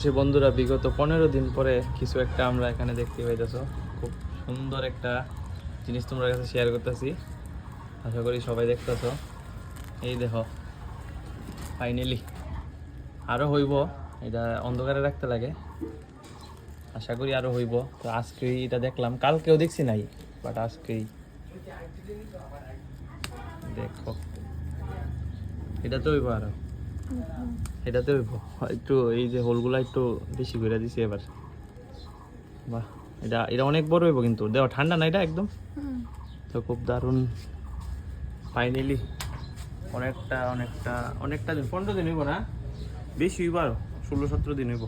সে বন্ধুরা বিগত 15 দিন পরে কিছু একটা আমরা এখানে দেখতে পাইতেছো। খুব সুন্দর একটা জিনিস তোমার কাছে শেয়ার করতেছি, আশা করি সবাই দেখতেছো। এই দেখো, ফাইনালি আরও হইব। এটা অন্ধকারে রাখতে লাগে, আশা করি আরও হইব। তো আজকেই এটা দেখলাম, কালকেও দেখছি নাই, বাট আজকেই দেখো এটাতে হইব। আরও এটাতে হইব একটু, এই যে হোলগুলা একটু বেশি করে দিছি এবার। বাহ, এটা এটা অনেক বড় হইব কিন্তু, দেওয়া ঠান্ডা না এটা একদম। তো খুব দারুণ ফাইনালি। অনেকটা অনেকটা অনেকটা দিন, 15 দিন হইব না, বেশি হইব, আরো 16-17 দিন হইব।